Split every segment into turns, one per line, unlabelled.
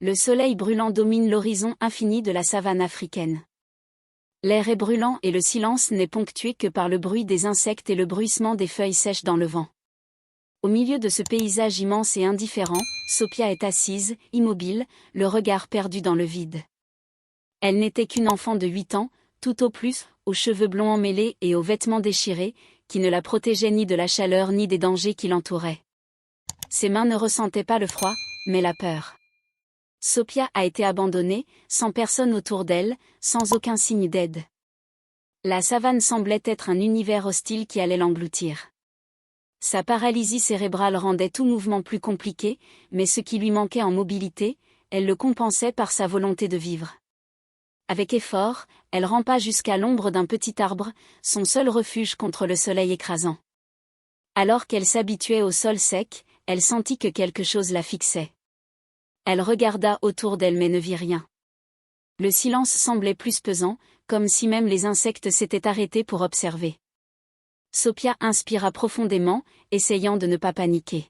Le soleil brûlant domine l'horizon infini de la savane africaine. L'air est brûlant et le silence n'est ponctué que par le bruit des insectes et le bruissement des feuilles sèches dans le vent. Au milieu de ce paysage immense et indifférent, Sophia est assise, immobile, le regard perdu dans le vide. Elle n'était qu'une enfant de 8 ans, tout au plus, aux cheveux blonds emmêlés et aux vêtements déchirés, qui ne la protégeaient ni de la chaleur ni des dangers qui l'entouraient. Ses mains ne ressentaient pas le froid, mais la peur. Sophia a été abandonnée, sans personne autour d'elle, sans aucun signe d'aide. La savane semblait être un univers hostile qui allait l'engloutir. Sa paralysie cérébrale rendait tout mouvement plus compliqué, mais ce qui lui manquait en mobilité, elle le compensait par sa volonté de vivre. Avec effort, elle rampa jusqu'à l'ombre d'un petit arbre, son seul refuge contre le soleil écrasant. Alors qu'elle s'habituait au sol sec, elle sentit que quelque chose la fixait. Elle regarda autour d'elle mais ne vit rien. Le silence semblait plus pesant, comme si même les insectes s'étaient arrêtés pour observer. Sophia inspira profondément, essayant de ne pas paniquer.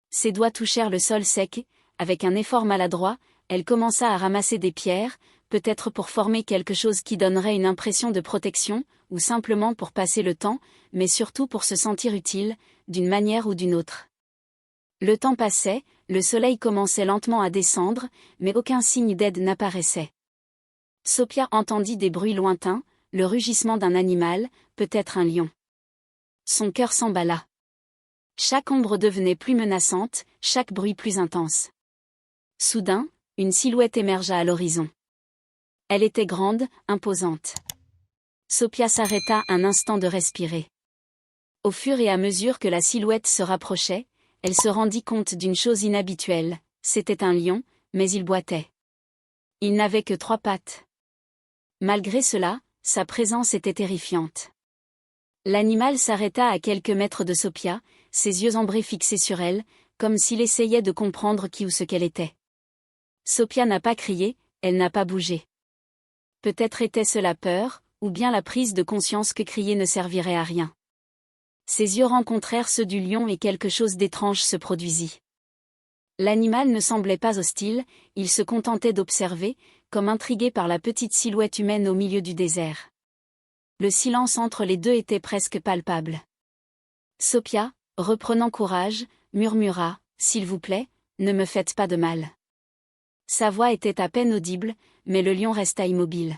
Ses doigts touchèrent le sol sec, avec un effort maladroit, elle commença à ramasser des pierres, peut-être pour former quelque chose qui donnerait une impression de protection, ou simplement pour passer le temps, mais surtout pour se sentir utile, d'une manière ou d'une autre. Le temps passait, le soleil commençait lentement à descendre, mais aucun signe d'aide n'apparaissait. Sophia entendit des bruits lointains, le rugissement d'un animal, peut-être un lion. Son cœur s'emballa. Chaque ombre devenait plus menaçante, chaque bruit plus intense. Soudain, une silhouette émergea à l'horizon. Elle était grande, imposante. Sophia s'arrêta un instant de respirer. Au fur et à mesure que la silhouette se rapprochait, elle se rendit compte d'une chose inhabituelle, c'était un lion, mais il boitait. Il n'avait que 3 pattes. Malgré cela, sa présence était terrifiante. L'animal s'arrêta à quelques mètres de Sophia, ses yeux ambrés fixés sur elle, comme s'il essayait de comprendre qui ou ce qu'elle était. Sophia n'a pas crié, elle n'a pas bougé. Peut-être était-ce la peur, ou bien la prise de conscience que crier ne servirait à rien. Ses yeux rencontrèrent ceux du lion et quelque chose d'étrange se produisit. L'animal ne semblait pas hostile, il se contentait d'observer, comme intrigué par la petite silhouette humaine au milieu du désert. Le silence entre les deux était presque palpable. Sophia, reprenant courage, murmura, « S'il vous plaît, ne me faites pas de mal. » Sa voix était à peine audible, mais le lion resta immobile.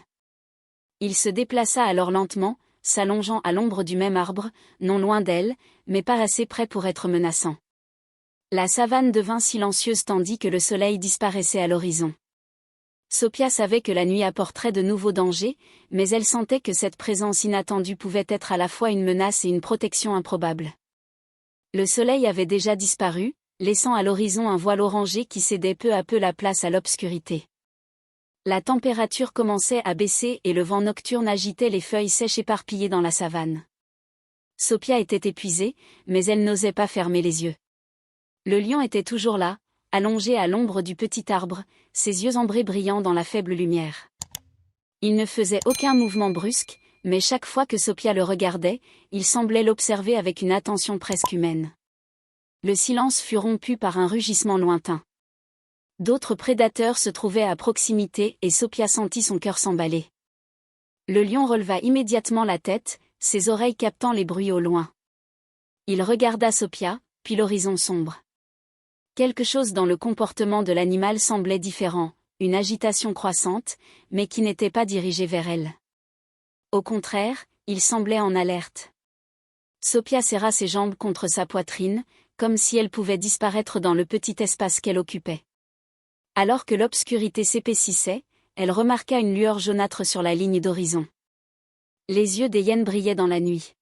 Il se déplaça alors lentement, s'allongeant à l'ombre du même arbre, non loin d'elle, mais pas assez près pour être menaçant. La savane devint silencieuse tandis que le soleil disparaissait à l'horizon. Sophia savait que la nuit apporterait de nouveaux dangers, mais elle sentait que cette présence inattendue pouvait être à la fois une menace et une protection improbable. Le soleil avait déjà disparu, laissant à l'horizon un voile orangé qui cédait peu à peu la place à l'obscurité. La température commençait à baisser et le vent nocturne agitait les feuilles sèches éparpillées dans la savane. Sophia était épuisée, mais elle n'osait pas fermer les yeux. Le lion était toujours là, allongé à l'ombre du petit arbre, ses yeux ambrés brillant dans la faible lumière. Il ne faisait aucun mouvement brusque, mais chaque fois que Sophia le regardait, il semblait l'observer avec une attention presque humaine. Le silence fut rompu par un rugissement lointain. D'autres prédateurs se trouvaient à proximité et Sophia sentit son cœur s'emballer. Le lion releva immédiatement la tête, ses oreilles captant les bruits au loin. Il regarda Sophia, puis l'horizon sombre. Quelque chose dans le comportement de l'animal semblait différent, une agitation croissante, mais qui n'était pas dirigée vers elle. Au contraire, il semblait en alerte. Sophia serra ses jambes contre sa poitrine, comme si elle pouvait disparaître dans le petit espace qu'elle occupait. Alors que l'obscurité s'épaississait, elle remarqua une lueur jaunâtre sur la ligne d'horizon. Les yeux des hyènes brillaient dans la nuit.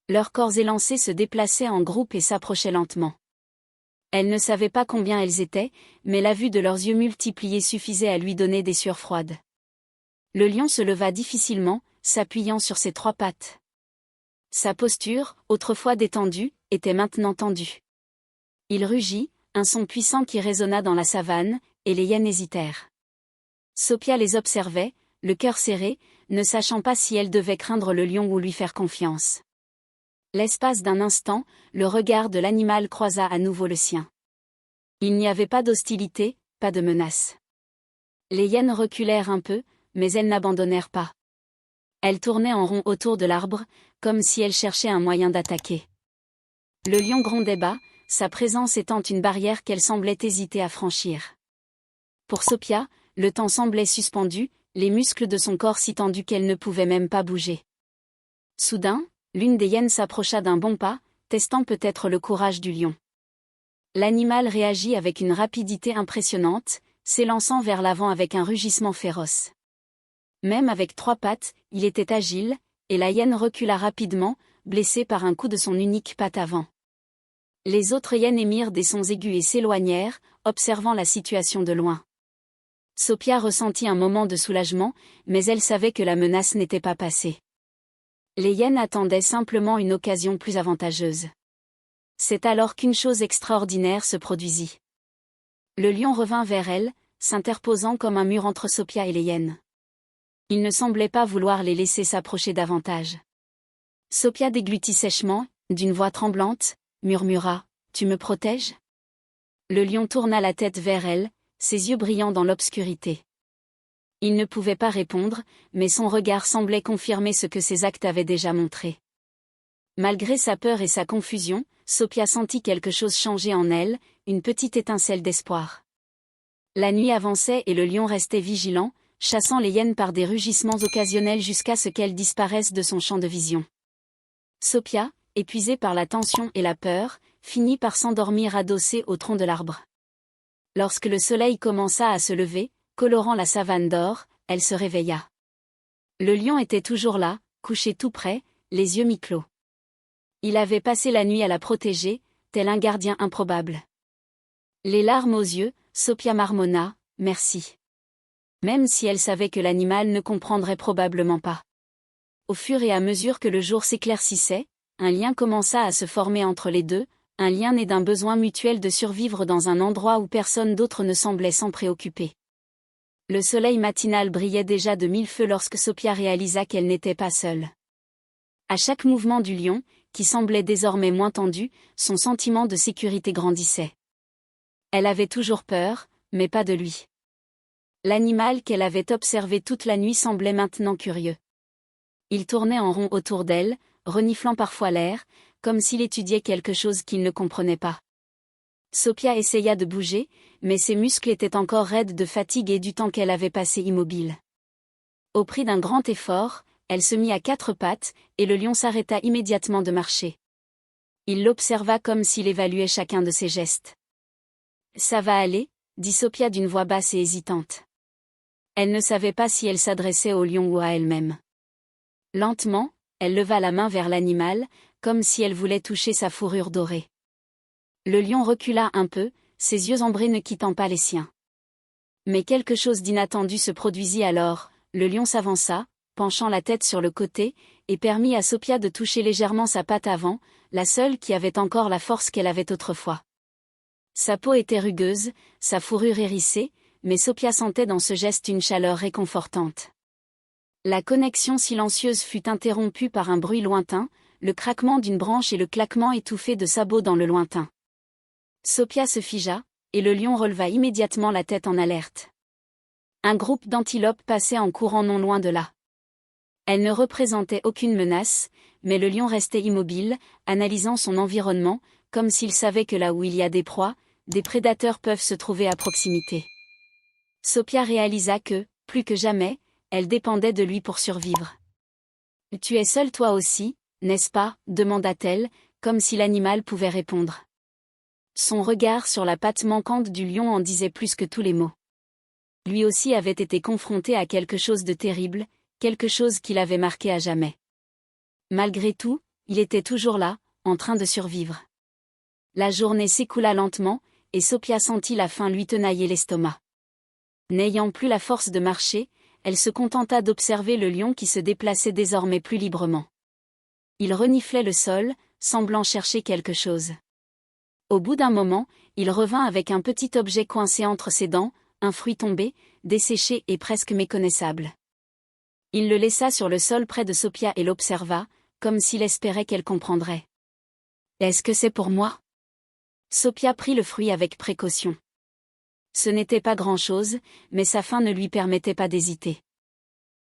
Leurs corps élancés se déplaçaient en groupe et s'approchaient lentement. Elle ne savait pas combien elles étaient, mais la vue de leurs yeux multipliés suffisait à lui donner des sueurs froides. Le lion se leva difficilement, s'appuyant sur ses 3 pattes. Sa posture, autrefois détendue, était maintenant tendue. Il rugit, un son puissant qui résonna dans la savane, et les hyènes hésitèrent. Sophia les observait, le cœur serré, ne sachant pas si elle devait craindre le lion ou lui faire confiance. L'espace d'un instant, le regard de l'animal croisa à nouveau le sien. Il n'y avait pas d'hostilité, pas de menace. Les hyènes reculèrent un peu, mais elles n'abandonnèrent pas. Elles tournaient en rond autour de l'arbre, comme si elles cherchaient un moyen d'attaquer. Le lion grondait bas, sa présence étant une barrière qu'elle semblait hésiter à franchir. Pour Sophia, le temps semblait suspendu, les muscles de son corps si tendus qu'elle ne pouvait même pas bouger. Soudain, l'une des hyènes s'approcha d'un bon pas, testant peut-être le courage du lion. L'animal réagit avec une rapidité impressionnante, s'élançant vers l'avant avec un rugissement féroce. Même avec 3 pattes, il était agile, et la hyène recula rapidement, blessée par un coup de son unique patte avant. Les autres hyènes émirent des sons aigus et s'éloignèrent, observant la situation de loin. Sophia ressentit un moment de soulagement, mais elle savait que la menace n'était pas passée. Les hyènes attendaient simplement une occasion plus avantageuse. C'est alors qu'une chose extraordinaire se produisit. Le lion revint vers elle, s'interposant comme un mur entre Sophia et les hyènes. Il ne semblait pas vouloir les laisser s'approcher davantage. Sophia déglutit sèchement, d'une voix tremblante, murmura « Tu me protèges ?» Le lion tourna la tête vers elle, ses yeux brillant dans l'obscurité. Il ne pouvait pas répondre, mais son regard semblait confirmer ce que ses actes avaient déjà montré. Malgré sa peur et sa confusion, Sophia sentit quelque chose changer en elle, une petite étincelle d'espoir. La nuit avançait et le lion restait vigilant, chassant les hyènes par des rugissements occasionnels jusqu'à ce qu'elles disparaissent de son champ de vision. Sophia, épuisée par la tension et la peur, finit par s'endormir adossée au tronc de l'arbre. Lorsque le soleil commença à se lever, colorant la savane d'or, elle se réveilla. Le lion était toujours là, couché tout près, les yeux mi-clos. Il avait passé la nuit à la protéger, tel un gardien improbable. Les larmes aux yeux, Sophia marmonna « Merci ». Même si elle savait que l'animal ne comprendrait probablement pas. Au fur et à mesure que le jour s'éclaircissait, un lien commença à se former entre les deux, un lien né d'un besoin mutuel de survivre dans un endroit où personne d'autre ne semblait s'en préoccuper. Le soleil matinal brillait déjà de 1000 feux lorsque Sophia réalisa qu'elle n'était pas seule. À chaque mouvement du lion, qui semblait désormais moins tendu, son sentiment de sécurité grandissait. Elle avait toujours peur, mais pas de lui. L'animal qu'elle avait observé toute la nuit semblait maintenant curieux. Il tournait en rond autour d'elle, reniflant parfois l'air, comme s'il étudiait quelque chose qu'il ne comprenait pas. Sophia essaya de bouger, mais ses muscles étaient encore raides de fatigue et du temps qu'elle avait passé immobile. Au prix d'un grand effort, elle se mit à 4 pattes, et le lion s'arrêta immédiatement de marcher. Il l'observa comme s'il évaluait chacun de ses gestes. « Ça va aller ?» dit Sophia d'une voix basse et hésitante. Elle ne savait pas si elle s'adressait au lion ou à elle-même. Lentement, elle leva la main vers l'animal, comme si elle voulait toucher sa fourrure dorée. Le lion recula un peu, ses yeux ambrés ne quittant pas les siens. Mais quelque chose d'inattendu se produisit alors, le lion s'avança, penchant la tête sur le côté, et permit à Sophia de toucher légèrement sa patte avant, la seule qui avait encore la force qu'elle avait autrefois. Sa peau était rugueuse, sa fourrure hérissée, mais Sophia sentait dans ce geste une chaleur réconfortante. La connexion silencieuse fut interrompue par un bruit lointain, le craquement d'une branche et le claquement étouffé de sabots dans le lointain. Sophia se figea, et le lion releva immédiatement la tête en alerte. Un groupe d'antilopes passait en courant non loin de là. Elle ne représentait aucune menace, mais le lion restait immobile, analysant son environnement, comme s'il savait que là où il y a des proies, des prédateurs peuvent se trouver à proximité. Sophia réalisa que, plus que jamais, elle dépendait de lui pour survivre. « Tu es seule toi aussi, n'est-ce pas ?» demanda-t-elle, comme si l'animal pouvait répondre. Son regard sur la patte manquante du lion en disait plus que tous les mots. Lui aussi avait été confronté à quelque chose de terrible, quelque chose qui l'avait marqué à jamais. Malgré tout, il était toujours là, en train de survivre. La journée s'écoula lentement, et Sophia sentit la faim lui tenailler l'estomac. N'ayant plus la force de marcher, elle se contenta d'observer le lion qui se déplaçait désormais plus librement. Il reniflait le sol, semblant chercher quelque chose. Au bout d'un moment, il revint avec un petit objet coincé entre ses dents, un fruit tombé, desséché et presque méconnaissable. Il le laissa sur le sol près de Sophia et l'observa, comme s'il espérait qu'elle comprendrait. « Est-ce que c'est pour moi ?» Sophia prit le fruit avec précaution. Ce n'était pas grand-chose, mais sa faim ne lui permettait pas d'hésiter.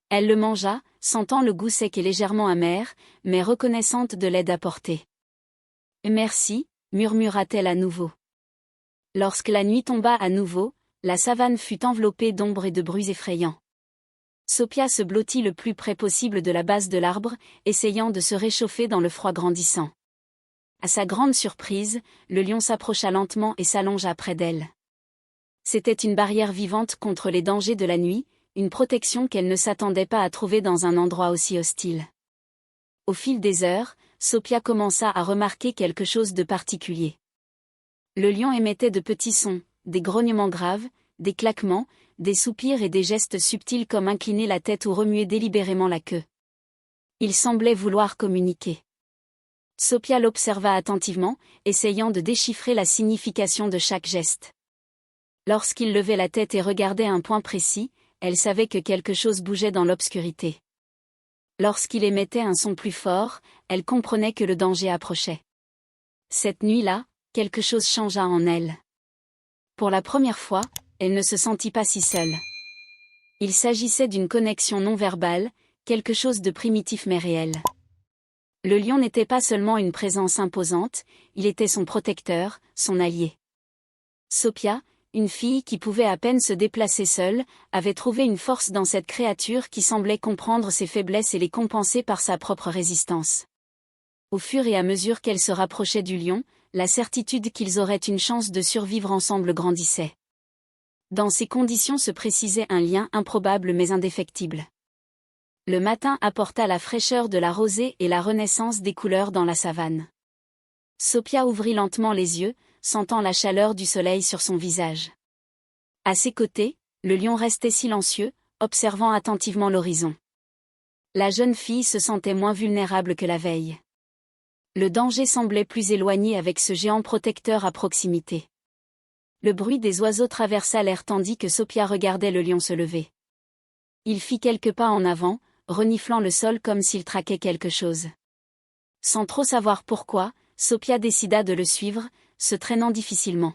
Elle le mangea, sentant le goût sec et légèrement amer, mais reconnaissante de l'aide apportée. « Merci », murmura-t-elle à nouveau. Lorsque la nuit tomba à nouveau, la savane fut enveloppée d'ombres et de bruits effrayants. Sophia se blottit le plus près possible de la base de l'arbre, essayant de se réchauffer dans le froid grandissant. À sa grande surprise, le lion s'approcha lentement et s'allongea près d'elle. C'était une barrière vivante contre les dangers de la nuit, une protection qu'elle ne s'attendait pas à trouver dans un endroit aussi hostile. Au fil des heures, Sophia commença à remarquer quelque chose de particulier. Le lion émettait de petits sons, des grognements graves, des claquements, des soupirs et des gestes subtils comme incliner la tête ou remuer délibérément la queue. Il semblait vouloir communiquer. Sophia l'observa attentivement, essayant de déchiffrer la signification de chaque geste. Lorsqu'il levait la tête et regardait un point précis, elle savait que quelque chose bougeait dans l'obscurité. Lorsqu'il émettait un son plus fort, elle comprenait que le danger approchait. Cette nuit-là, quelque chose changea en elle. Pour la première fois, elle ne se sentit pas si seule. Il s'agissait d'une connexion non verbale, quelque chose de primitif mais réel. Le lion n'était pas seulement une présence imposante, il était son protecteur, son allié. Sophia, une fille qui pouvait à peine se déplacer seule, avait trouvé une force dans cette créature qui semblait comprendre ses faiblesses et les compenser par sa propre résistance. Au fur et à mesure qu'elle se rapprochait du lion, la certitude qu'ils auraient une chance de survivre ensemble grandissait. Dans ces conditions se précisait un lien improbable mais indéfectible. Le matin apporta la fraîcheur de la rosée et la renaissance des couleurs dans la savane. Sophia ouvrit lentement les yeux, sentant la chaleur du soleil sur son visage. À ses côtés, le lion restait silencieux, observant attentivement l'horizon. La jeune fille se sentait moins vulnérable que la veille. Le danger semblait plus éloigné avec ce géant protecteur à proximité. Le bruit des oiseaux traversa l'air tandis que Sophia regardait le lion se lever. Il fit quelques pas en avant, reniflant le sol comme s'il traquait quelque chose. Sans trop savoir pourquoi, Sophia décida de le suivre, se traînant difficilement.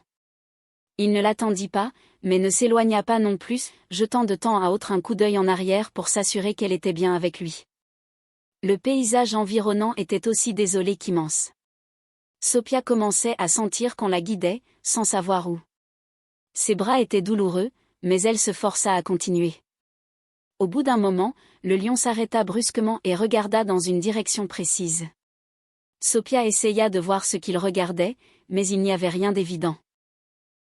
Il ne l'attendit pas, mais ne s'éloigna pas non plus, jetant de temps à autre un coup d'œil en arrière pour s'assurer qu'elle était bien avec lui. Le paysage environnant était aussi désolé qu'immense. Sophia commençait à sentir qu'on la guidait, sans savoir où. Ses bras étaient douloureux, mais elle se força à continuer. Au bout d'un moment, le lion s'arrêta brusquement et regarda dans une direction précise. Sophia essaya de voir ce qu'il regardait, mais il n'y avait rien d'évident.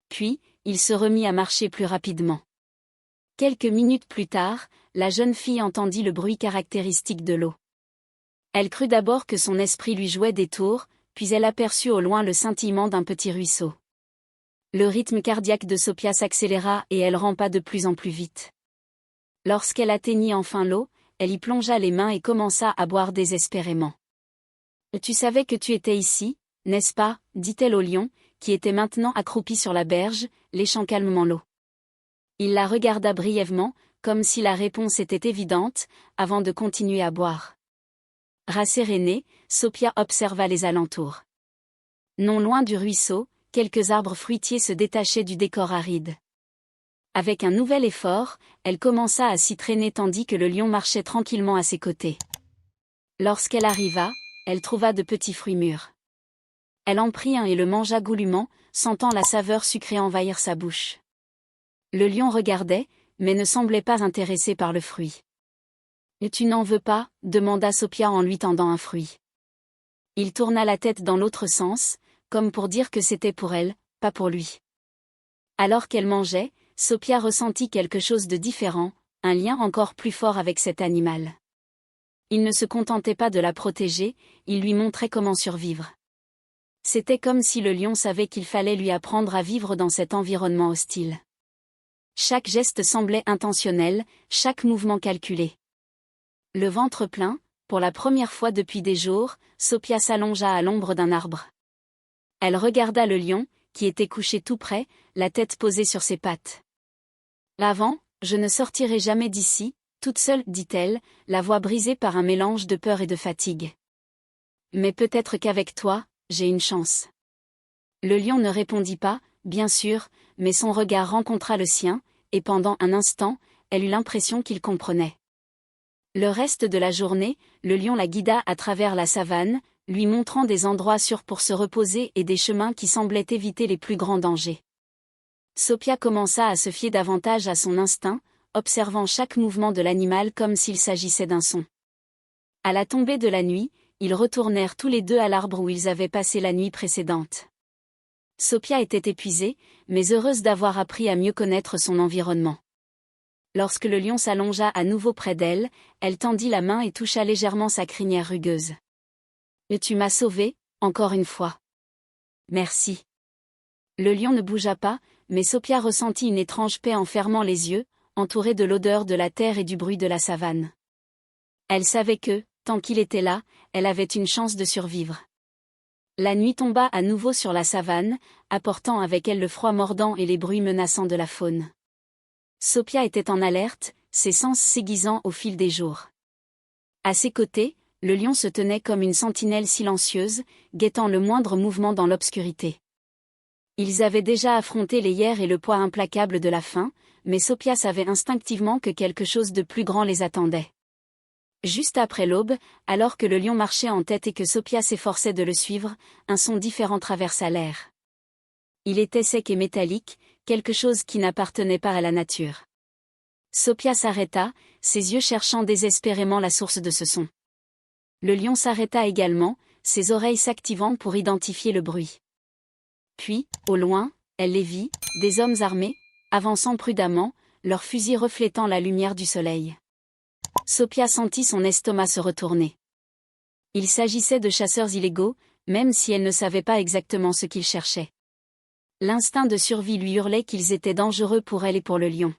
Puis, il se remit à marcher plus rapidement. Quelques minutes plus tard, la jeune fille entendit le bruit caractéristique de l'eau. Elle crut d'abord que son esprit lui jouait des tours, puis elle aperçut au loin le scintillement d'un petit ruisseau. Le rythme cardiaque de Sophia s'accéléra et elle rampa de plus en plus vite. Lorsqu'elle atteignit enfin l'eau, elle y plongea les mains et commença à boire désespérément. « Tu savais que tu étais ici, n'est-ce pas ?» dit-elle au lion, qui était maintenant accroupi sur la berge, léchant calmement l'eau. Il la regarda brièvement, comme si la réponse était évidente, avant de continuer à boire. Rassérénée, Sophia observa les alentours. Non loin du ruisseau, quelques arbres fruitiers se détachaient du décor aride. Avec un nouvel effort, elle commença à s'y traîner tandis que le lion marchait tranquillement à ses côtés. Lorsqu'elle arriva, elle trouva de petits fruits mûrs. Elle en prit un et le mangea goulûment, sentant la saveur sucrée envahir sa bouche. Le lion regardait, mais ne semblait pas intéressé par le fruit. « Et tu n'en veux pas ?» demanda Sophia en lui tendant un fruit. Il tourna la tête dans l'autre sens, comme pour dire que c'était pour elle, pas pour lui. Alors qu'elle mangeait, Sophia ressentit quelque chose de différent, un lien encore plus fort avec cet animal. Il ne se contentait pas de la protéger, il lui montrait comment survivre. C'était comme si le lion savait qu'il fallait lui apprendre à vivre dans cet environnement hostile. Chaque geste semblait intentionnel, chaque mouvement calculé. Le ventre plein, pour la première fois depuis des jours, Sophia s'allongea à l'ombre d'un arbre. Elle regarda le lion, qui était couché tout près, la tête posée sur ses pattes. « Avant, je ne sortirai jamais d'ici, toute seule, dit-elle, la voix brisée par un mélange de peur et de fatigue. Mais peut-être qu'avec toi, j'ai une chance. » Le lion ne répondit pas, bien sûr, mais son regard rencontra le sien, et pendant un instant, elle eut l'impression qu'il comprenait. Le reste de la journée, le lion la guida à travers la savane, lui montrant des endroits sûrs pour se reposer et des chemins qui semblaient éviter les plus grands dangers. Sophia commença à se fier davantage à son instinct, observant chaque mouvement de l'animal comme s'il s'agissait d'un son. À la tombée de la nuit, ils retournèrent tous les deux à l'arbre où ils avaient passé la nuit précédente. Sophia était épuisée, mais heureuse d'avoir appris à mieux connaître son environnement. Lorsque le lion s'allongea à nouveau près d'elle, elle tendit la main et toucha légèrement sa crinière rugueuse. « Et tu m'as sauvée, encore une fois. » « Merci. » Le lion ne bougea pas, mais Sophia ressentit une étrange paix en fermant les yeux, entourée de l'odeur de la terre et du bruit de la savane. Elle savait que, tant qu'il était là, elle avait une chance de survivre. La nuit tomba à nouveau sur la savane, apportant avec elle le froid mordant et les bruits menaçants de la faune. Sophia était en alerte, ses sens s'aiguisant au fil des jours. À ses côtés, le lion se tenait comme une sentinelle silencieuse, guettant le moindre mouvement dans l'obscurité. Ils avaient déjà affronté les hyères et le poids implacable de la faim, mais Sophia savait instinctivement que quelque chose de plus grand les attendait. Juste après l'aube, alors que le lion marchait en tête et que Sophia s'efforçait de le suivre, un son différent traversa l'air. Il était sec et métallique, quelque chose qui n'appartenait pas à la nature. Sophia s'arrêta, ses yeux cherchant désespérément la source de ce son. Le lion s'arrêta également, ses oreilles s'activant pour identifier le bruit. Puis, au loin, elle les vit, des hommes armés, avançant prudemment, leurs fusils reflétant la lumière du soleil. Sophia sentit son estomac se retourner. Il s'agissait de chasseurs illégaux, même si elle ne savait pas exactement ce qu'ils cherchaient. L'instinct de survie lui hurlait qu'ils étaient dangereux pour elle et pour le lion.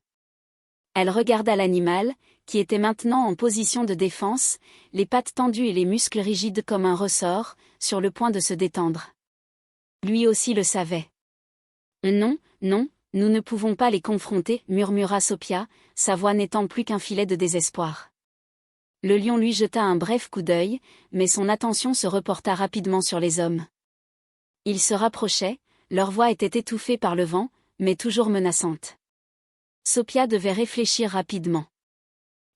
Elle regarda l'animal, qui était maintenant en position de défense, les pattes tendues et les muscles rigides comme un ressort, sur le point de se détendre. Lui aussi le savait. « Non, non, nous ne pouvons pas les confronter, » murmura Sophia, sa voix n'étant plus qu'un filet de désespoir. Le lion lui jeta un bref coup d'œil, mais son attention se reporta rapidement sur les hommes. Ils se rapprochaient, leur voix était étouffée par le vent, mais toujours menaçante. Sophia devait réfléchir rapidement.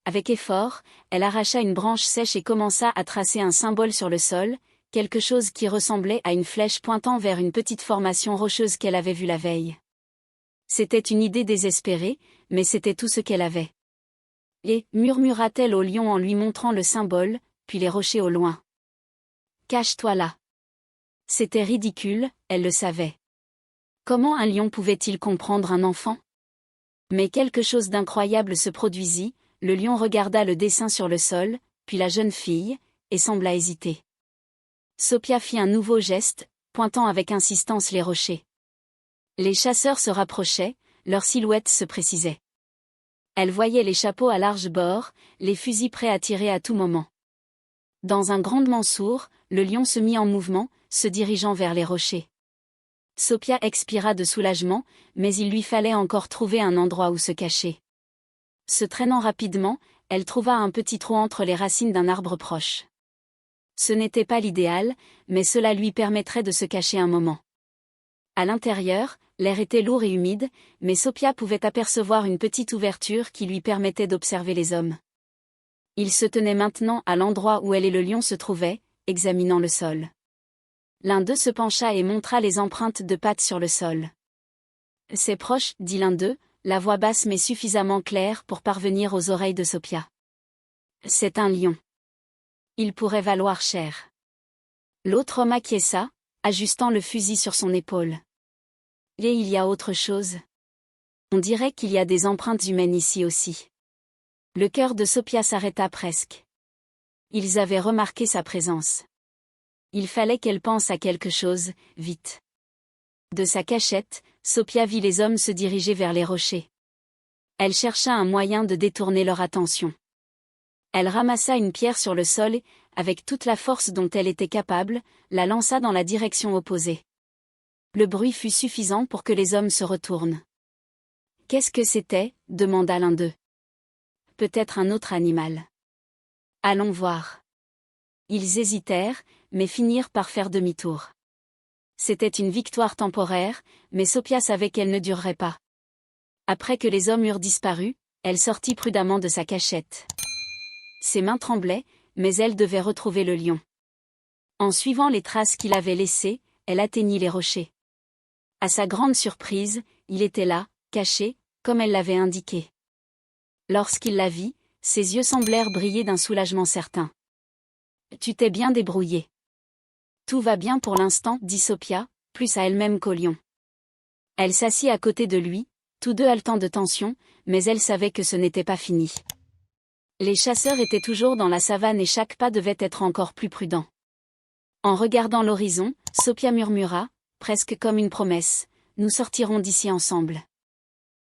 Avec effort, elle arracha une branche sèche et commença à tracer un symbole sur le sol, quelque chose qui ressemblait à une flèche pointant vers une petite formation rocheuse qu'elle avait vue la veille. C'était une idée désespérée, mais c'était tout ce qu'elle avait. « Et » murmura-t-elle au lion en lui montrant le symbole, puis les rochers au loin. « Cache-toi là. » C'était ridicule, elle le savait. Comment un lion pouvait-il comprendre un enfant? Mais quelque chose d'incroyable se produisit, le lion regarda le dessin sur le sol, puis la jeune fille, et sembla hésiter. Sophia fit un nouveau geste, pointant avec insistance les rochers. Les chasseurs se rapprochaient, leurs silhouettes se précisaient. Elle voyait les chapeaux à large bord, les fusils prêts à tirer à tout moment. Dans un grondement sourd, le lion se mit en mouvement, se dirigeant vers les rochers. Sophia expira de soulagement, mais il lui fallait encore trouver un endroit où se cacher. Se traînant rapidement, elle trouva un petit trou entre les racines d'un arbre proche. Ce n'était pas l'idéal, mais cela lui permettrait de se cacher un moment. À l'intérieur, l'air était lourd et humide, mais Sophia pouvait apercevoir une petite ouverture qui lui permettait d'observer les hommes. Ils se tenaient maintenant à l'endroit où elle et le lion se trouvaient, examinant le sol. L'un d'eux se pencha et montra les empreintes de pattes sur le sol. « C'est proche, » dit l'un d'eux, la voix basse mais suffisamment claire pour parvenir aux oreilles de Sophia. « C'est un lion. Il pourrait valoir cher. » L'autre homme acquiesça, ajustant le fusil sur son épaule. « Et il y a autre chose. On dirait qu'il y a des empreintes humaines ici aussi. » Le cœur de Sophia s'arrêta presque. Ils avaient remarqué sa présence. Il fallait qu'elle pense à quelque chose, vite. De sa cachette, Sophia vit les hommes se diriger vers les rochers. Elle chercha un moyen de détourner leur attention. Elle ramassa une pierre sur le sol et, avec toute la force dont elle était capable, la lança dans la direction opposée. Le bruit fut suffisant pour que les hommes se retournent. « Qu'est-ce que c'était » demanda l'un d'eux. « Peut-être un autre animal. »« Allons voir. » Ils hésitèrent, mais finirent par faire demi-tour. C'était une victoire temporaire, mais Sophia savait qu'elle ne durerait pas. Après que les hommes eurent disparu, elle sortit prudemment de sa cachette. Ses mains tremblaient, mais elle devait retrouver le lion. En suivant les traces qu'il avait laissées, elle atteignit les rochers. À sa grande surprise, il était là, caché, comme elle l'avait indiqué. Lorsqu'il la vit, ses yeux semblèrent briller d'un soulagement certain. « Tu t'es bien débrouillé. »« Tout va bien pour l'instant, » dit Sophia, plus à elle-même qu'au lion. Elle s'assit à côté de lui, tous deux haletants de tension, mais elle savait que ce n'était pas fini. Les chasseurs étaient toujours dans la savane et chaque pas devait être encore plus prudent. En regardant l'horizon, Sophia murmura, presque comme une promesse, « Nous sortirons d'ici ensemble. »